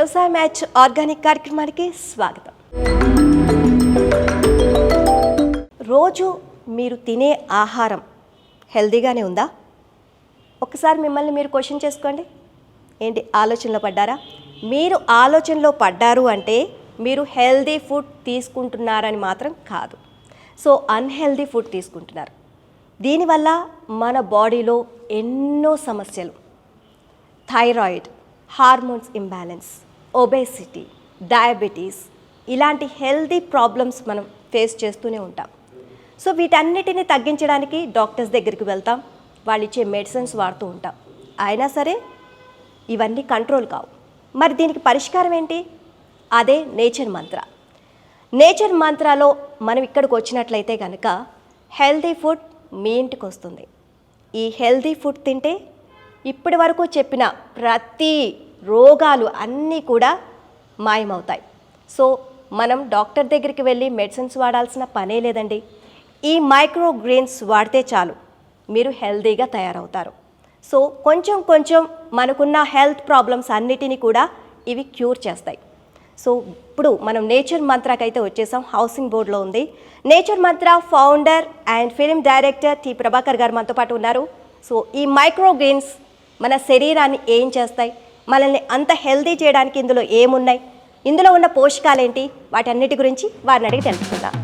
వ్యవసాయ match organic కార్యక్రమానికి స్వాగతం. రోజు మీరు తినే ఆహారం హెల్దీగానే ఉందా? ఒకసారి మిమ్మల్ని మీరు క్వశ్చన్ చేసుకోండి. ఏంటి ఆలోచనలో పడ్డారా? మీరు ఆలోచనలో పడ్డారు అంటే మీరు హెల్దీ ఫుడ్ తీసుకుంటున్నారని మాత్రం కాదు. సో అన్హెల్దీ ఫుడ్ తీసుకుంటున్నారు. దీనివల్ల మన బాడీలో ఎన్నో సమస్యలు, thyroid, hormones imbalance, obesity, diabetes ఇలాంటి హెల్దీ ప్రాబ్లమ్స్ మనం ఫేస్ చేస్తూనే ఉంటాం. సో వీటన్నిటిని తగ్గించడానికి డాక్టర్స్ దగ్గరికి వెళ్తాం, వాళ్ళు ఇచ్చే మెడిసిన్స్ వాడుతూ ఉంటాం. అయినా సరే ఇవన్నీ కంట్రోల్ కావు. మరి దీనికి పరిష్కారం ఏంటి? అదే నేచర్ మంత్ర. నేచర్ మంత్రాలో మనం ఇక్కడికి వచ్చినట్లయితే కనుక హెల్దీ ఫుడ్ మీ ఇంటికి వస్తుంది. ఈ హెల్దీ ఫుడ్ తింటే ఇప్పటి వరకు చెప్పిన ప్రతి రోగాలు అన్నీ కూడా మాయమవుతాయి. సో మనం డాక్టర్ దగ్గరికి వెళ్ళి మెడిసిన్స్ వాడాల్సిన పనే లేదండి. ఈ మైక్రో గ్రీన్స్ వాడితే చాలు, మీరు హెల్దీగా తయారవుతారు. సో కొంచెం కొంచెం మనకున్న హెల్త్ ప్రాబ్లమ్స్ అన్నిటినీ కూడా ఇవి క్యూర్ చేస్తాయి. సో ఇప్పుడు మనం నేచర్ మంత్రాకైతే వచ్చేసాం. హౌసింగ్ బోర్డులో ఉంది. Nature Mantra founder and film director T Prabhakar గారు మనతో పాటు ఉన్నారు. సో ఈ మైక్రో గ్రీన్స్ మన శరీరాన్ని ఏం చేస్తాయి, మనల్ని అంత హెల్దీ చేయడానికి ఇందులో ఏమున్నాయి, ఇందులో ఉన్న పోషకాలు ఏంటి, వాటన్నిటి గురించి వారిని అడిగి తెలుసుకుందాం.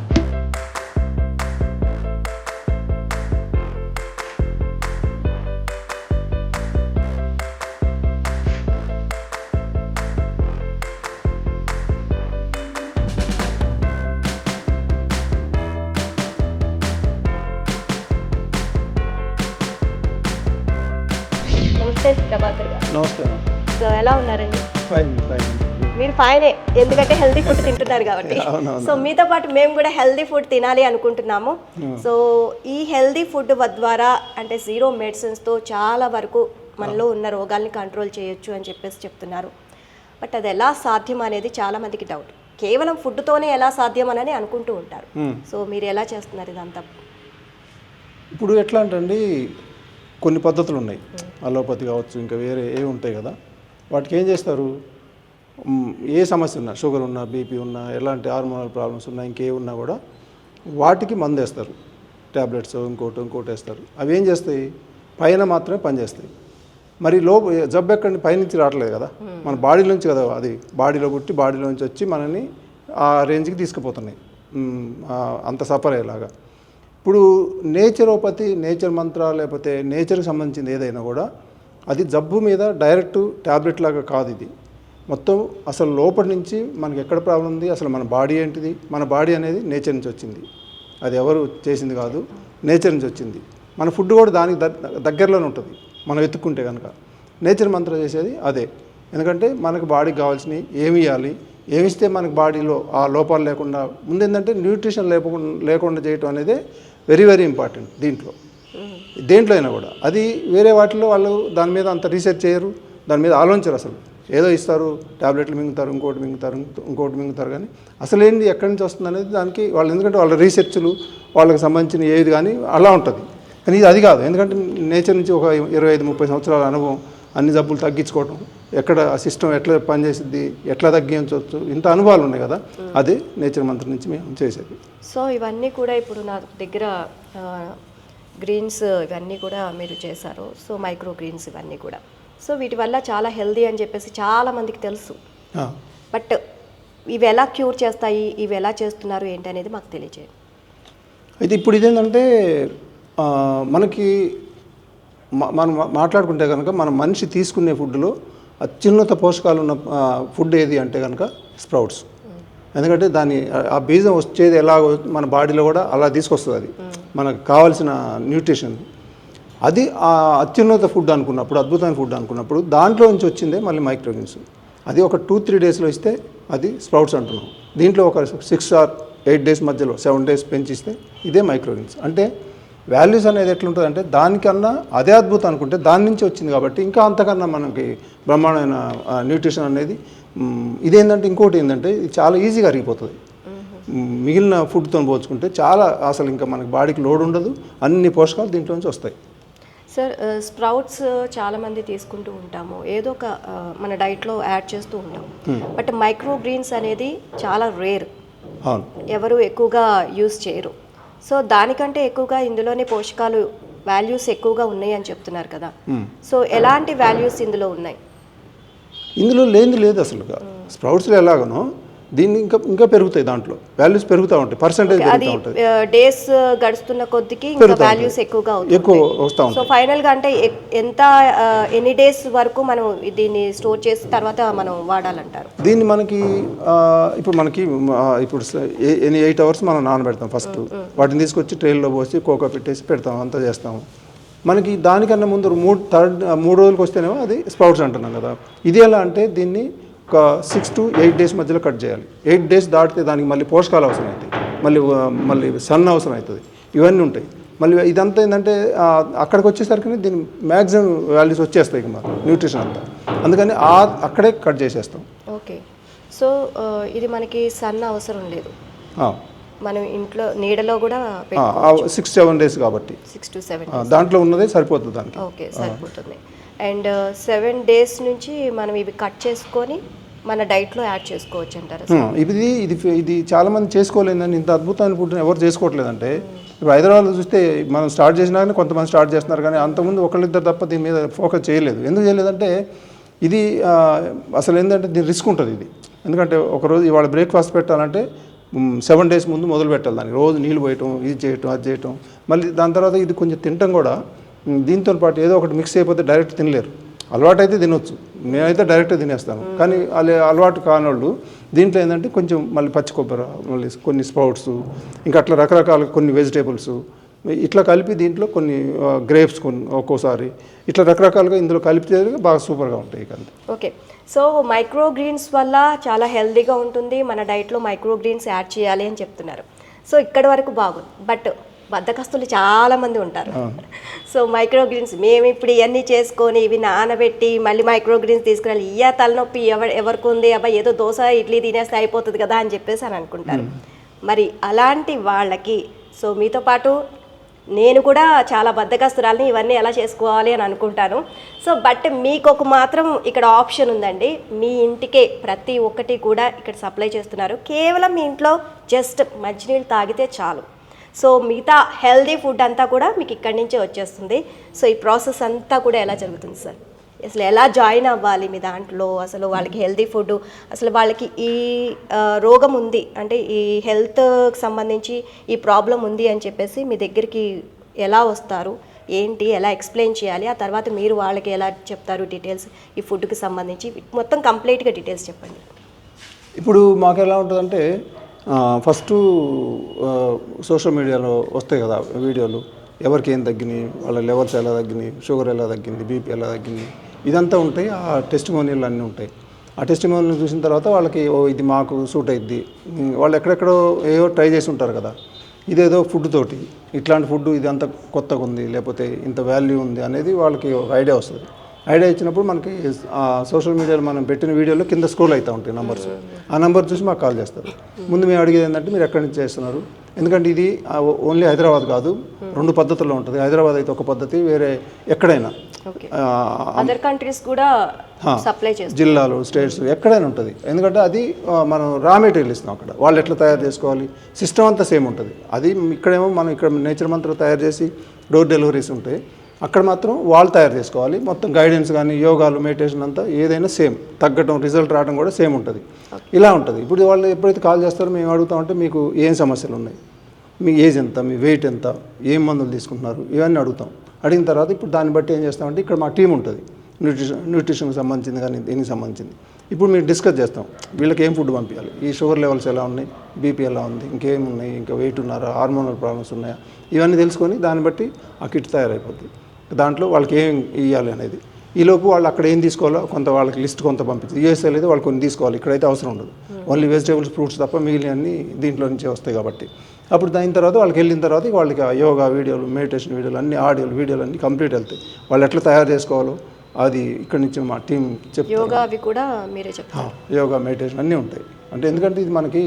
నమస్తే ప్రభాకర్ గారు. నమస్తే. సో ఎలా ఉన్నారండి? Fine fine. మీరు ఫైనే, ఎందుకంటే హెల్దీ ఫుడ్ తింటున్నారు కాబట్టి. సో మీతో పాటు మేము కూడా హెల్దీ ఫుడ్ తినాలి అనుకుంటున్నాము. సో ఈ హెల్దీ ఫుడ్ ద్వారా అంటే జీరో మెడిసిన్స్తో చాలా వరకు మనలో ఉన్న రోగాల్ని కంట్రోల్ చేయొచ్చు అని చెప్పేసి చెప్తున్నారు. బట్ అది ఎలా సాధ్యం అనేది చాలామందికి డౌట్. కేవలం ఫుడ్తోనే ఎలా సాధ్యం అని అనుకుంటూ ఉంటారు. సో మీరు ఎలా చేస్తున్నారు ఇదంతా? ఇప్పుడు ఎట్లా అంటే కొన్ని పద్ధతులు ఉన్నాయి. అలోపతి కావచ్చు, ఇంకా వేరే ఏవి ఉంటాయి కదా, వాటికి ఏం చేస్తారు, ఏ సమస్య ఉన్నా, షుగర్ ఉన్నా, బీపీ ఉన్నా, ఎలాంటి హార్మోనల్ ప్రాబ్లమ్స్ ఉన్నా, ఇంకే ఉన్నా కూడా వాటికి మందు వేస్తారు. ట్యాబ్లెట్స్ ఇంకోటి వేస్తారు. అవి ఏం చేస్తాయి, పైన మాత్రమే పనిచేస్తాయి. మరి జబ్బు ఎక్కడి పైనుంచి రావట్లేదు కదా, మన బాడీలోంచి కదా, అది బాడీలో పుట్టి బాడీలోంచి వచ్చి మనల్ని ఆ రేంజ్కి తీసుకుపోతున్నాయి, అంత సఫర్ అయ్యేలాగా. ఇప్పుడు నేచరోపతి, నేచర్ మంత్ర, లేకపోతే నేచర్కి సంబంధించింది ఏదైనా కూడా అది జబ్బు మీద డైరెక్ట్ ట్యాబ్లెట్ లాగా కాదు. ఇది మొత్తం అసలు లోపటి నుంచి మనకి ఎక్కడ ప్రాబ్లం ఉంది, అసలు మన బాడీ ఏంటిది, మన బాడీ అనేది నేచర్ నుంచి వచ్చింది, అది ఎవరు చేసింది కాదు, నేచర్ నుంచి వచ్చింది. మన ఫుడ్ కూడా దానికి దగ్గరలోనే ఉంటుంది మనం వెతుక్కుంటే కనుక. నేచర్ మంత్ర చేసేది అదే. ఎందుకంటే మనకు బాడీకి కావాల్సినవి ఏమి ఇవ్వాలి, ఏమిస్తే మనకు బాడీలో ఆ లోపాలు లేకుండా, ముందేంటంటే న్యూట్రిషన్ లేకుండా చేయటం అనేది వెరీ వెరీ ఇంపార్టెంట్ దేంట్లో అయినా కూడా. అది వేరే వాటిలో వాళ్ళు దాని మీద అంత రీసెర్చ్ చేయరు, దాని మీద ఆలోచించరు. అసలు ఏదో ఇస్తారు, ట్యాబ్లెట్లు మింగుతారు, ఇంకోటి మింగుతారు, కానీ అసలు ఏంటి ఎక్కడి నుంచి వస్తుంది అనేది దానికి వాళ్ళు, ఎందుకంటే వాళ్ళ రీసెర్చ్లు వాళ్ళకి సంబంధించిన ఏది కానీ అలా ఉంటుంది. కానీ ఇది అది కాదు. ఎందుకంటే నేచర్ నుంచి ఒక 25-30 సంవత్సరాల అనుభవం, అన్ని జబ్బులు తగ్గించుకోవటం, ఎక్కడ ఆ సిస్టమ్ ఎట్లా పనిచేసిద్ది, ఎట్లా తగ్గించవచ్చు, ఇంత అనుభవాలు ఉన్నాయి కదా, అది నేచర్ మంత్రం నుంచి మేము చేసేది. సో ఇవన్నీ కూడా ఇప్పుడు నా దగ్గర గ్రీన్స్ ఇవన్నీ కూడా మీరు చేశారు. సో మైక్రో గ్రీన్స్ ఇవన్నీ కూడా, సో వీటి వల్ల చాలా హెల్దీ అని చెప్పేసి చాలామందికి తెలుసు. బట్ ఇవి ఎలా క్యూర్ చేస్తాయి, ఇవి ఎలా చేస్తున్నారు ఏంటి అనేది మాకు తెలియజేయండి. అయితే ఇప్పుడు ఇదేంటంటే మనకి మనం మాట్లాడుకుంటే కనుక మన మనిషి తీసుకునే ఫుడ్లో అత్యున్నత పోషకాలు ఉన్న ఫుడ్ ఏది అంటే కనుక స్ప్రౌట్స్. ఎందుకంటే దాని ఆ బీజం వచ్చేది ఎలా మన బాడీలో కూడా అలా తీసుకొస్తుంది, అది మనకు కావాల్సిన న్యూట్రిషన్. అది ఆ అత్యున్నత ఫుడ్ అనుకున్నప్పుడు, అద్భుతమైన ఫుడ్ అనుకున్నప్పుడు దాంట్లో నుంచి వచ్చిందే మళ్ళీ మైక్రోగ్రీన్స్. అది ఒక 2-3 డేస్లో ఇస్తే అది స్ప్రౌట్స్ అంటున్నాం. దీంట్లో ఒక 6 or 8 days మధ్యలో 7 days పెంచిస్తే ఇదే మైక్రోగ్రీన్స్. అంటే వాల్యూస్ అనేది ఎట్లుంటుంది అంటే దానికన్నా అదే అద్భుతం అనుకుంటే దాని నుంచి వచ్చింది కాబట్టి ఇంకా అంతకన్నా మనకి బ్రహ్మాండమైన న్యూట్రిషన్ అనేది. ఇదేంటంటే ఇంకోటి ఏంటంటే ఇది చాలా ఈజీగా అరిగిపోతుంది. మిగిలిన ఫుడ్తో పోల్చుకుంటే చాలా, అసలు ఇంకా మనకి బాడీకి లోడ్ ఉండదు, అన్ని పోషకాలు దీంట్లో నుంచి వస్తాయి. సార్ స్ప్రౌట్స్ చాలామంది తీసుకుంటూ ఉంటాము, ఏదో ఒక మన డైట్లో యాడ్ చేస్తూ ఉంటాం. బట్ మైక్రో గ్రీన్స్ అనేది చాలా రేర్, అవును. ఎవరు ఎక్కువగా యూస్ చేయరు. సో దానికంటే ఎక్కువగా ఇందులోనే పోషకాలు వాల్యూస్ ఎక్కువగా ఉన్నాయి అని చెప్తున్నారు కదా. సో ఎలాంటి వాల్యూస్ ఇందులో ఉన్నాయి? ఇందులో లేనిది లేదు అసలుగా. స్ప్రౌట్స్లో ఎలాగనో దీన్ని ఇంకా ఇంకా పెరుగుతాయి, దాంట్లో వాల్యూస్ పెరుగుతూ ఉంటాయి, పర్సెంటేజ్ అది పెరుగుతూ ఉంటుంది, డేస్ గడుస్తున్న కొద్దికి ఇంకా వాల్యూస్ ఎక్కువగా ఎక్కువ అవుతాయి. వస్తూ సో ఉంటాయి. ఫైనల్ గా అంటే ఎంత ఎన్ని డేస్ వరకు మనం దీన్ని స్టోర్ చేసి తర్వాత మనం వాడాలంటారు? దీన్ని మనకి ఇప్పుడు మనకి ఇప్పుడు 8 hours మనం నానబెడతాం ఫస్ట్. వాటిని తీసుకొచ్చి ట్రైల్లో పోసి కోకో పెట్టేసి పెడతాం, అంతా చేస్తాము. మనకి దానికన్నా ముందు 3 రోజులకు వస్తేనేమో అది స్ప్రౌట్స్ అంటున్నాం కదా. ఇది ఎలా అంటే దీన్ని ఒక 6 to 8 days మధ్యలో కట్ చేయాలి. 8 days దాటితే దానికి మళ్ళీ పోషకాలు అవసరం అవుతాయి, మళ్ళీ సన్ అవసరం అవుతుంది, ఇవన్నీ ఉంటాయి. మళ్ళీ ఇదంతా ఏంటంటే అక్కడికి వచ్చేసరికి దీని మ్యాక్సిమం వాల్యూస్ వచ్చేస్తాయి ఇక మరి న్యూట్రిషన్ అంతా. అందుకని అక్కడే కట్ చేసేస్తాం. ఓకే. సో ఇది మనకి సన్ అవసరం లేదు, మనం ఇంట్లో నీడలో కూడా 6-7 days కాబట్టి 6 to 7 దాంట్లో ఉన్నదే సరిపోతుంది దానికి. ఓకే, సరిపోతుంది. అండ్ 7 days నుంచి మనం ఇవి కట్ చేసుకొని మన డైట్లో యాడ్ చేసుకోవచ్చు అంటారు. ఇది చాలా మంది చేసుకోలేదండి. ఇంత అద్భుతమైన ఫుడ్ ఎవరు చేసుకోవట్లేదంటే, ఇప్పుడు హైదరాబాద్లో చూస్తే మనం స్టార్ట్ చేసినా కానీ కొంతమంది స్టార్ట్ చేస్తున్నారు, కానీ అంతకుముందు ఒకళ్ళిద్దరు తప్ప దీని మీద ఫోకస్ చేయలేదు. ఎందుకు చేయలేదంటే ఇది అసలు ఏంటంటే దీని రిస్క్ ఉంటుంది ఇది. ఎందుకంటే ఒకరోజు ఇవాళ బ్రేక్ఫాస్ట్ పెట్టాలంటే 7 days ముందు మొదలు పెట్టాలి, దానికి రోజు నీళ్ళు పోయటం, ఇది చేయటం, అది చేయటం. మళ్ళీ దాని తర్వాత ఇది కొంచెం తినటం కూడా దీంతో పాటు ఏదో ఒకటి మిక్స్ అయిపోతే డైరెక్ట్ తినలేరు. అలవాటు అయితే తినొచ్చు, నేనైతే డైరెక్ట్గా తినేస్తాను. కానీ అలవాటు కానివాళ్ళు దీంట్లో ఏంటంటే కొంచెం మళ్ళీ పచ్చి కొబ్బరి, మళ్ళీ కొన్ని స్ప్రౌట్స్, ఇంకా అట్లా రకరకాల కొన్ని వెజిటేబుల్స్ ఇట్లా కలిపి దీంట్లో కొన్ని గ్రేప్స్ ఒక్కోసారి ఇట్లా రకరకాలుగా ఇందులో కలిపితే బాగా సూపర్గా ఉంటాయి. ఇక ఓకే. సో మైక్రో గ్రీన్స్ వల్ల చాలా హెల్తీగా ఉంటుంది, మన డైట్లో మైక్రో గ్రీన్స్ యాడ్ చేయాలి అని చెప్తున్నారు. సో ఇక్కడి వరకు బాగుంది. బట్ బద్దకస్తులు చాలామంది ఉంటారు. సో మైక్రో గ్రీన్స్ మేము ఇప్పుడు ఇవన్నీ చేసుకొని ఇవి నానబెట్టి మళ్ళీ మైక్రో గ్రీన్స్ తీసుకురాలి, తలనొప్పి ఎవరికి ఉంది, అబ్బాయి ఏదో దోశ ఇడ్లీ తినేస్తే అయిపోతుంది కదా అని చెప్పేసి అని అనుకుంటారు. మరి అలాంటి వాళ్ళకి, సో మీతో పాటు నేను కూడా చాలా బద్దకస్తురాలని, ఇవన్నీ ఎలా చేసుకోవాలి అని అనుకుంటాను. సో బట్ మీకు ఒక మాత్రం ఇక్కడ ఆప్షన్ ఉందండి, మీ ఇంటికే ప్రతి ఒక్కటి కూడా ఇక్కడ సప్లై చేస్తున్నారు. కేవలం మీ ఇంట్లో జస్ట్ మంచినీళ్ళు తాగితే చాలు. సో మిగతా హెల్దీ ఫుడ్ అంతా కూడా మీకు ఇక్కడి నుంచే వచ్చేస్తుంది. సో ఈ ప్రాసెస్ అంతా కూడా ఎలా జరుగుతుంది సార్? అసలు ఎలా జాయిన్ అవ్వాలి మీ దాంట్లో? అసలు వాళ్ళకి హెల్దీ ఫుడ్, అసలు వాళ్ళకి ఈ రోగం ఉంది అంటే ఈ హెల్త్కి సంబంధించి ఈ ప్రాబ్లం ఉంది అని చెప్పేసి మీ దగ్గరికి ఎలా వస్తారు, ఏంటి, ఎలా ఎక్స్ప్లెయిన్ చేయాలి, ఆ తర్వాత మీరు వాళ్ళకి ఎలా చెప్తారు డీటెయిల్స్ ఈ ఫుడ్కి సంబంధించి మొత్తం కంప్లీట్గా డీటెయిల్స్ చెప్పండి. ఇప్పుడు మాకు ఎలా ఉంటుందంటే ఫస్ట్ సోషల్ మీడియాలో వస్తాయి కదా వీడియోలు, ఎవరికి ఏం తగ్గినాయి, వాళ్ళ లెవెల్స్ ఎలా తగ్గినాయి, షుగర్ ఎలా తగ్గింది, బీపీ ఎలా తగ్గింది, ఇదంతా ఉంటాయి. ఆ టెస్టిమోనియల్ అన్నీ ఉంటాయి. ఆ టెస్టిమోనియల్ చూసిన తర్వాత వాళ్ళకి ఇది మాకు సూట్ అయ్యిద్ది, వాళ్ళు ఎక్కడెక్కడో ఏవో ట్రై చేసి ఉంటారు కదా, ఇదేదో ఫుడ్ తోటి ఇట్లాంటి ఫుడ్ ఇది అంత కొత్తగా ఉంది, లేకపోతే ఇంత వాల్యూ ఉంది అనేది వాళ్ళకి ఒక ఐడియా వస్తుంది. ఐడియా ఇచ్చినప్పుడు మనకి సోషల్ మీడియాలో మనం పెట్టిన వీడియోలో కింద స్క్రోల్ అవుతూ ఉంటాయి నంబర్స్. ఆ నెంబర్ చూసి మాకు కాల్ చేస్తారు. ముందు మేము అడిగేది ఏంటంటే మీరు ఎక్కడి నుంచి చేస్తున్నారు, ఎందుకంటే ఇది ఓన్లీ హైదరాబాద్ కాదు, 2 పద్ధతుల్లో ఉంటుంది. హైదరాబాద్ అయితే ఒక పద్ధతి, వేరే ఎక్కడైనా అదర్ కంట్రీస్ కూడా సప్లై చేస్తారు, జిల్లాలు, స్టేట్స్ ఎక్కడైనా ఉంటుంది. ఎందుకంటే అది మనం రా మెటీరియల్ ఇస్తాం, అక్కడ వాళ్ళు ఎట్లా తయారు చేసుకోవాలి సిస్టమ్ అంతా సేమ్ ఉంటుంది. అది ఇక్కడేమో మనం ఇక్కడ నేచర్ మంత్రం తయారు చేసి డోర్ డెలివరీస్ ఉంటాయి, అక్కడ మాత్రం వాళ్ళు తయారు చేసుకోవాలి. మొత్తం గైడెన్స్ కానీ యోగాలు, మెడిటేషన్ అంతా ఏదైనా సేమ్, తగ్గటం, రిజల్ట్ రావడం కూడా సేమ్ ఉంటుంది. ఇలా ఉంటుంది. ఇప్పుడు వాళ్ళు ఎప్పుడైతే కాల్ చేస్తారో మేము అడుగుతామంటే మీకు ఏం సమస్యలు ఉన్నాయి, మీ ఏజ్ ఎంత, మీ వెయిట్ ఎంత, ఏం మందులు తీసుకుంటున్నారు, ఇవన్నీ అడుగుతాం. అడిగిన తర్వాత ఇప్పుడు దాన్ని బట్టి ఏం చేస్తామంటే ఇక్కడ మా టీం ఉంటుంది, న్యూట్రిషన్కి సంబంధించింది కానీ దీనికి సంబంధించింది. ఇప్పుడు మేము డిస్కస్ చేస్తాం వీళ్ళకి ఏం ఫుడ్ పంపించాలి, ఈ షుగర్ లెవెల్స్ ఎలా ఉన్నాయి, బీపీ ఎలా ఉంది, ఇంకేమున్నాయి, ఇంకా వెయిట్ ఉన్నారా, హార్మోనల్ ప్రాబ్లమ్స్ ఉన్నాయా, ఇవన్నీ తెలుసుకొని దాన్ని బట్టి ఆ కిట్ తయారైపోతుంది. దాంట్లో వాళ్ళకి ఏం ఇవ్వాలి అనేది. ఈలోపు వాళ్ళు అక్కడ ఏం తీసుకోవాలో కొంత వాళ్ళకి లిస్ట్ కొంత పంపించింది. యూఎస్ఏలో అయితే వాళ్ళు కొన్ని తీసుకోవాలి, ఇక్కడైతే అవసరం ఉండదు. ఓన్లీ వెజిటేబుల్స్, ఫ్రూట్స్ తప్ప మిగిలినవన్నీ దీంట్లో నుంచే వస్తాయి కాబట్టి. అప్పుడు దాని తర్వాత వాళ్ళకి వెళ్ళిన తర్వాత వాళ్ళకి యోగా వీడియోలు, మెడిటేషన్ వీడియోలు అన్నీ, ఆడియోలు, వీడియోలు అన్నీ కంప్లీట్ వెళ్తాయి. వాళ్ళు ఎట్లా తయారు చేసుకోవాలో అది ఇక్కడ నుంచి మా టీం చెప్తారు. యోగా అవి కూడా మీరే చెప్తారు. యోగా, మెడిటేషన్ అన్నీ ఉంటాయి. అంటే ఎందుకంటే ఇది మనకి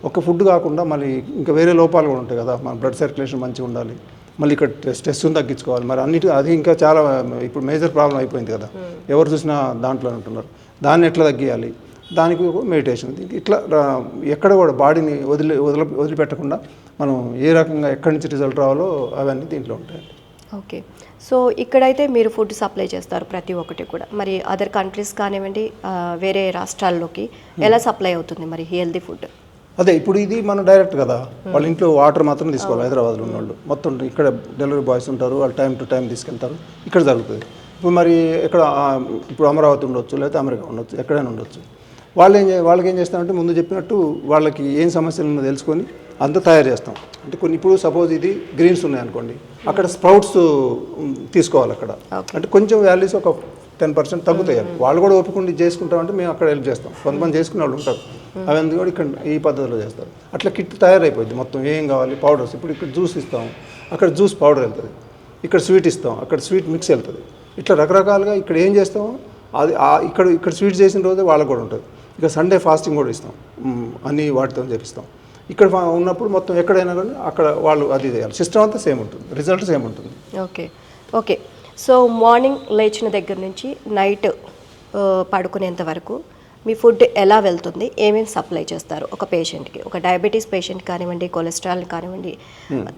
ఒక ఫుడ్ కాకుండా మళ్ళీ ఇంకా వేరే లోపాలు కూడా ఉంటాయి కదా. మన బ్లడ్ సర్క్యులేషన్ మంచిగా ఉండాలి, మళ్ళీ ఇక్కడ స్ట్రెస్ని తగ్గించుకోవాలి. మరి అన్నిటి అది ఇంకా చాలా ఇప్పుడు మేజర్ ప్రాబ్లం అయిపోయింది కదా, ఎవరు చూసినా దాంట్లో ఉంటున్నారు. దాన్ని ఎట్లా తగ్గియాలి, దానికి మెడిటేషన్. ఇట్లా ఎక్కడ కూడా బాడీని వదిలిపెట్టకుండా మనం ఏ రకంగా ఎక్కడి నుంచి రిజల్ట్ రావాలో అవన్నీ దీంట్లో ఉంటాయి. ఓకే, సో ఇక్కడైతే మీరు ఫుడ్ సప్లై చేస్తారు ప్రతి ఒక్కటి కూడా. మరి అదర్ కంట్రీస్ కానివ్వండి, వేరే రాష్ట్రాల్లోకి ఎలా సప్లై అవుతుంది మరి హెల్దీ ఫుడ్? అదే ఇప్పుడు ఇది మనం డైరెక్ట్ కదా, వాళ్ళ ఇంట్లో వాటర్ మాత్రం తీసుకోవాలి. హైదరాబాద్లో ఉన్న వాళ్ళు మొత్తం ఇక్కడ డెలివరీ బాయ్స్ ఉంటారు, వాళ్ళు టైం టు టైం తీసుకెళ్తారు, ఇక్కడ జరుగుతుంది. ఇప్పుడు మరి ఇక్కడ ఇప్పుడు అమరావతి ఉండొచ్చు, లేకపోతే అమెరికా ఉండొచ్చు, ఎక్కడైనా ఉండొచ్చు. వాళ్ళకి ఏం చేస్తామంటే ముందు చెప్పినట్టు వాళ్ళకి ఏం సమస్యలు ఉన్నదో తెలుసుకొని అంతా తయారు చేస్తాం. అంటే కొన్ని ఇప్పుడు సపోజ్ ఇది గ్రీన్స్ ఉన్నాయనుకోండి, అక్కడ స్ప్రౌట్స్ తీసుకోవాలి. అక్కడ అంటే కొంచెం వాల్యూస్ ఒక 10% తగ్గుతాయి. వాళ్ళు కూడా ఓపికండి చేసుకుంటామంటే మేము అక్కడ హెల్ప్ చేస్తాం. కొంతమంది చేసుకునే వాళ్ళు ఉంటారు, అవన్నీ కూడా ఇక్కడ ఈ పద్ధతిలో చేస్తారు. అట్లా కిట్ తయారైపోద్ది. మొత్తం ఏం కావాలి పౌడర్స్, ఇప్పుడు ఇక్కడ జ్యూస్ ఇస్తాం, అక్కడ జ్యూస్ పౌడర్ వెళ్తుంది. ఇక్కడ స్వీట్ ఇస్తాం, అక్కడ స్వీట్ మిక్స్ వెళ్తుంది. ఇట్లా రకరకాలుగా ఇక్కడ ఏం చేస్తామో అది ఇక్కడ స్వీట్ చేసిన రోజే వాళ్ళకు కూడా ఉంటుంది. ఇక సండే ఫాస్టింగ్ కూడా ఇస్తాం, అన్ని వాటితో చేపిస్తాం. ఇక్కడ ఉన్నప్పుడు మొత్తం ఎక్కడైనా కానీ అక్కడ వాళ్ళు అది చేయాలి. సిస్టమ్ అంతా సేమ్ ఉంటుంది, రిజల్ట్ సేమ్ ఉంటుంది. ఓకే ఓకే, సో మార్నింగ్ లేచిన దగ్గర నుంచి నైట్ పడుకునేంత వరకు మీ ఫుడ్ ఎలా వెళ్తుంది, ఏమేమి సప్లై చేస్తారు ఒక పేషెంట్కి? ఒక డయాబెటీస్ పేషెంట్ కానివ్వండి, కొలెస్ట్రాల్ కానివ్వండి,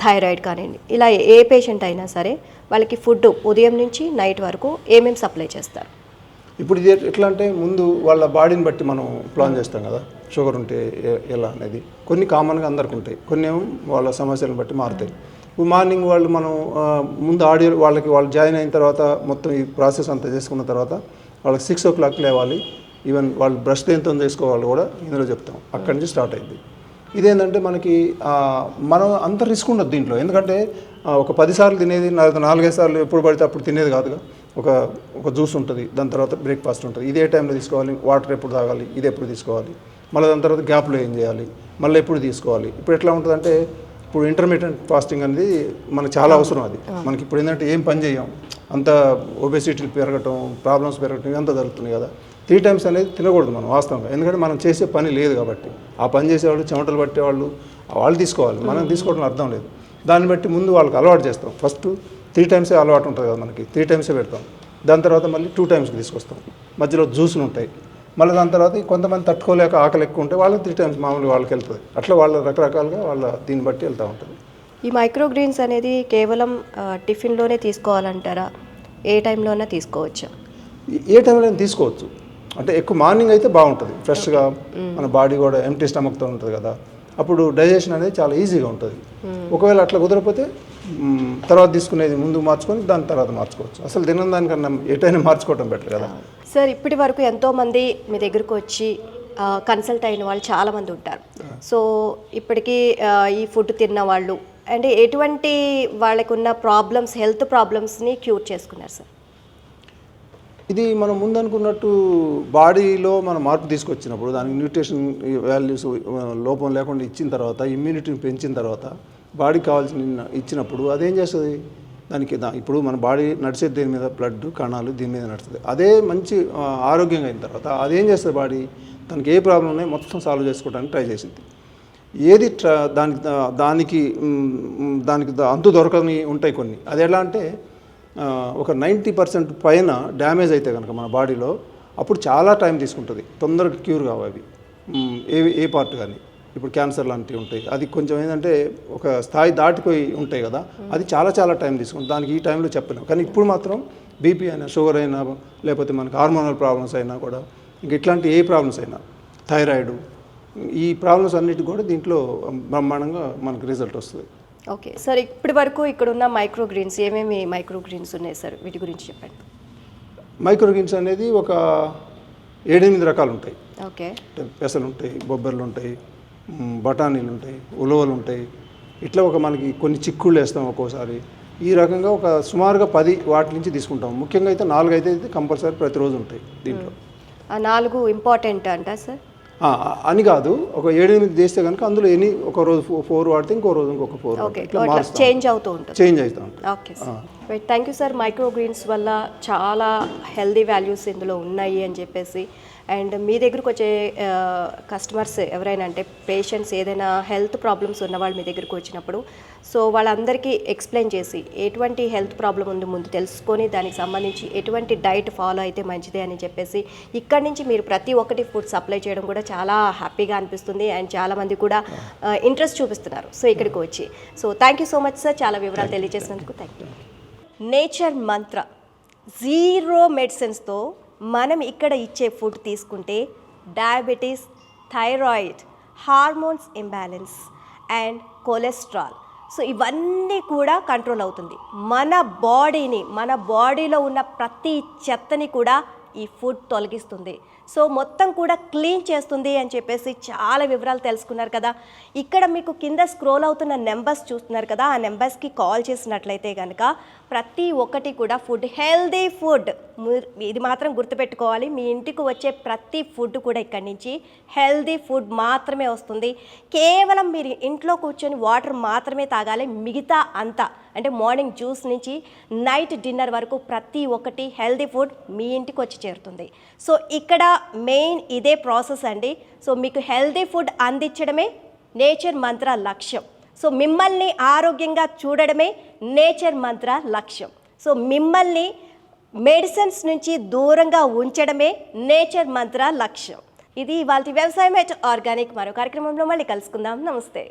థైరాయిడ్ కానివ్వండి, ఇలా ఏ పేషెంట్ అయినా సరే వాళ్ళకి ఫుడ్ ఉదయం నుంచి నైట్ వరకు ఏమేమి సప్లై చేస్తారు? ఇప్పుడు ఇది ఎట్లా అంటే ముందు వాళ్ళ బాడీని బట్టి మనం ప్లాన్ చేస్తాం కదా, షుగర్ ఉంటే ఎలా అనేది. కొన్ని కామన్గా అందరికి ఉంటాయి, కొన్ని ఏమో వాళ్ళ సమస్యలను బట్టి మారుతాయి. ఇప్పుడు మార్నింగ్ వాళ్ళు మనం ముందు వాళ్ళు జాయిన్ అయిన తర్వాత మొత్తం ఈ ప్రాసెస్ అంతా చేసుకున్న తర్వాత వాళ్ళకి 6 o'clock లేవాలి. ఈవెన్ వాళ్ళు బ్రష్ దేంతో చేసుకోవాలి కూడా ఇందులో చెప్తాం. అక్కడి నుంచి స్టార్ట్ అయింది. ఇదేంటంటే మనకి మనం అంత రిస్క్ ఉండదు దీంట్లో. ఎందుకంటే ఒక 10 సార్లు తినేది 4-5 సార్లు ఎప్పుడు పడితే అప్పుడు తినేది కాదుగా. ఒక జ్యూస్ ఉంటుంది, దాని తర్వాత బ్రేక్ఫాస్ట్ ఉంటుంది, ఇదే టైంలో తీసుకోవాలి. వాటర్ ఎప్పుడు తాగాలి, ఇది ఎప్పుడు తీసుకోవాలి, మళ్ళీ దాని తర్వాత గ్యాప్లో ఏం చేయాలి, మళ్ళీ ఎప్పుడు తీసుకోవాలి. ఇప్పుడు ఎట్లా ఉంటుందంటే ఇప్పుడు ఇంటర్మీడియట్ ఫాస్టింగ్ అనేది మనకు చాలా అవసరం. అది మనకి ఇప్పుడు ఏంటంటే ఏం పని చేయం, అంత ఒబెసిటీలు పెరగటం, ప్రాబ్లమ్స్ పెరగటం ఇదంతా జరుగుతుంది కదా. 3 times అనేది తినకూడదు మనం వాస్తవంగా, ఎందుకంటే మనం చేసే పని లేదు కాబట్టి. ఆ పని చేసేవాళ్ళు, చెమటలు పట్టేవాళ్ళు వాళ్ళు తీసుకోవాలి, మనం తీసుకోవడం అర్థం లేదు. దాన్ని బట్టి ముందు వాళ్ళకి అలవాటు చేస్తాం. ఫస్ట్ 3 times అలవాటు ఉంటుంది కదా మనకి, 3 times పెడతాం. దాని తర్వాత మళ్ళీ 2 times తీసుకొస్తాం. మధ్యలో జ్యూస్లు ఉంటాయి. మళ్ళీ దాని తర్వాత కొంతమంది తట్టుకోలేక ఆకలి ఎక్కువ ఉంటే వాళ్ళకి 3 times మామూలుగా వాళ్ళకి వెళ్తుంది. అట్లా వాళ్ళ రకరకాలుగా వాళ్ళ దీన్ని బట్టి వెళ్తూ ఉంటుంది. ఈ మైక్రోగ్రీన్స్ అనేది కేవలం టిఫిన్లోనే తీసుకోవాలంటారా, ఏ టైంలోనే తీసుకోవచ్చా? ఏ టైంలో తీసుకోవచ్చు. అంటే ఎక్కువ మార్నింగ్ అయితే బాగుంటుంది, ఫ్రెష్గా మన బాడీ కూడా ఎంటీ స్టమక్తో ఉంటుంది కదా, అప్పుడు డైజెషన్ అనేది చాలా ఈజీగా ఉంటుంది. ఒకవేళ అట్లా కుదరకపోతే తర్వాత తీసుకునేది ముందు మార్చుకొని దాని తర్వాత మార్చుకోవచ్చు. అసలు తినని దానికన్నా ఎటైనా మార్చుకోవటం బెటర్ కదా. సార్, ఇప్పటి వరకు ఎంతోమంది మీ దగ్గరకు వచ్చి కన్సల్ట్ అయిన వాళ్ళు చాలామంది ఉంటారు. సో ఇప్పటికీ ఈ ఫుడ్ తిన్న వాళ్ళు అంటే ఎటువంటి వాళ్ళకు ఉన్న ప్రాబ్లమ్స్, హెల్త్ ప్రాబ్లమ్స్ని క్యూర్ చేసుకున్నారు సార్? ఇది మనం ముందు అనుకున్నట్టు బాడీలో మనం మార్పు తీసుకొచ్చినప్పుడు, దానికి న్యూట్రిషన్ వాల్యూస్ లోపం లేకుండా ఇచ్చిన తర్వాత, ఇమ్యూనిటీని పెంచిన తర్వాత, బాడీకి కావాల్సిన ఇచ్చినప్పుడు అదేం చేస్తుంది దానికి. ఇప్పుడు మన బాడీ నడిచేది దేని మీద, బ్లడ్ కణాలు దీని మీద నడుస్తుంది. అదే మంచి ఆరోగ్యంగా అయిన తర్వాత అదేం చేస్తుంది, బాడీ దానికి ఏ ప్రాబ్లం ఉన్నాయో మొత్తం సాల్వ్ చేసుకోవడానికి ట్రై చేసింది. ఏది దానికి అంతు దొరకని ఉంటాయి కొన్ని. అది ఎలా అంటే ఒక 90% పైన డ్యామేజ్ అయితే కనుక మన బాడీలో అప్పుడు చాలా టైం తీసుకుంటుంది తొందరగా క్యూర్ కావాలి. ఏ పార్ట్ కానీ ఇప్పుడు క్యాన్సర్ లాంటివి ఉంటాయి, అది కొంచెం ఏంటంటే ఒక స్థాయి దాటిపోయి ఉంటాయి కదా, అది చాలా చాలా టైం తీసుకుంటుంది. దానికి ఈ టైంలో చెప్పలేము. కానీ ఇప్పుడు మాత్రం బీపీ అయినా, షుగర్ అయినా, లేకపోతే మనకి హార్మోనల్ ప్రాబ్లమ్స్ అయినా కూడా, ఇంక ఇట్లాంటి ఏ ప్రాబ్లమ్స్ అయినా, థైరాయిడ్, ఈ ప్రాబ్లమ్స్ అన్నిటికి కూడా దీంట్లో బ్రహ్మాండంగా మనకు రిజల్ట్ వస్తుంది. ఓకే సార్, ఇప్పటి వరకు ఇక్కడ ఉన్న మైక్రోగ్రీన్స్ ఏమేమి మైక్రోగ్రీన్స్ ఉన్నాయి సార్, వీటి గురించి చెప్పండి. మైక్రోగ్రీన్స్ అనేది ఒక 7-8 రకాలు ఉంటాయి. ఓకే, పెసలు ఉంటాయి, బొబ్బర్లు ఉంటాయి, బఠానీలు ఉంటాయి, ఉలవలు ఉంటాయి. ఇట్లా మనకి కొన్ని చిక్కుళ్ళు వేస్తాం ఒక్కోసారి. ఈ రకంగా ఒక సుమారుగా 10 వాటి నుంచి తీసుకుంటాం. ముఖ్యంగా అయితే 4 అయితే కంపల్సరీ ప్రతిరోజు ఉంటాయి దీంట్లో. ఆ 4 ఇంపార్టెంట్ అంట సార్? అని కాదు, ఒక 7-8 చేస్తే కనుక అందులో ఒక రోజు 4 వాడితే ఇంకో రోజు ఇంకొక 4 చేంజ్ అవుతూ ఉంటుంది. చేంజ్ అవుతూ ఉంటుంది. Okay sir. Thank you sir. Micro greens వల్ల చాలా హెల్దీ వాల్యూస్ ఇందులో ఉన్నాయి అని చెప్పేసి, అండ్ మీ దగ్గరకు వచ్చే కస్టమర్స్ ఎవరైనా అంటే పేషెంట్స్ ఏదైనా హెల్త్ ప్రాబ్లమ్స్ ఉన్నవాళ్ళు మీ దగ్గరకు వచ్చినప్పుడు సో వాళ్ళందరికీ ఎక్స్ప్లెయిన్ చేసి ఎటువంటి హెల్త్ ప్రాబ్లం ఉంది ముందు తెలుసుకొని దానికి సంబంధించి ఎటువంటి డైట్ ఫాలో అయితే మంచిదే అని చెప్పేసి ఇక్కడి నుంచి మీరు ప్రతి ఒక్కటి ఫుడ్ సప్లై చేయడం కూడా చాలా హ్యాపీగా అనిపిస్తుంది అండ్ చాలామంది కూడా ఇంట్రెస్ట్ చూపిస్తున్నారు సో ఇక్కడికి వచ్చి. So thank you so much sir, చాలా వివరాలు తెలియజేసినందుకు థ్యాంక్ యూ. నేచర్ మంత్ర 0 మెడిసిన్స్తో మనం ఇక్కడ ఇచ్చే ఫుడ్ తీసుకుంటే diabetes, thyroid, hormones imbalance and cholesterol so ఇవన్నీ కూడా కంట్రోల్ అవుతుంది. మన బాడీలో ఉన్న ప్రతి చెత్తని కూడా ఈ ఫుడ్ తొలగిస్తుంది. సో మొత్తం కూడా క్లీన్ చేస్తుంది అని చెప్పేసి చాలా వివరాలు తెలుసుకున్నారు కదా. ఇక్కడ మీకు కింద స్క్రోల్ అవుతున్న నెంబర్స్ చూస్తున్నారు కదా, ఆ నెంబర్స్కి కాల్ చేసినట్లయితే కనుక ప్రతి ఒక్కటి కూడా ఫుడ్ హెల్దీ ఫుడ్ ఇది మాత్రం గుర్తుపెట్టుకోవాలి. మీ ఇంటికి వచ్చే ప్రతి ఫుడ్ కూడా ఇక్కడి నుంచి హెల్దీ ఫుడ్ మాత్రమే వస్తుంది. కేవలం మీరు ఇంట్లో కూర్చొని వాటర్ మాత్రమే తాగాలి. మిగతా అంతా అంటే మార్నింగ్ జ్యూస్ నుంచి నైట్ డిన్నర్ వరకు ప్రతి ఒక్కటి హెల్దీ ఫుడ్ మీ ఇంటికి వచ్చి చేరుతుంది. సో ఇక్కడ మెయిన్ ఇదే ప్రాసెస్ అండి. సో మీకు హెల్దీ ఫుడ్ అందించడమే నేచర్ మంత్ర లక్ష్యం. సో మిమ్మల్ని ఆరోగ్యంగా చూడడమే నేచర్ మంత్ర లక్ష్యం. సో మిమ్మల్ని మెడిసిన్స్ నుంచి దూరంగా ఉంచడమే నేచర్ మంత్ర లక్ష్యం. ఇది ఇవాల్టి వ్యవసాయం ఆర్గానిక్ మరో కార్యక్రమంలో మళ్ళీ కలుసుకుందాం. నమస్తే.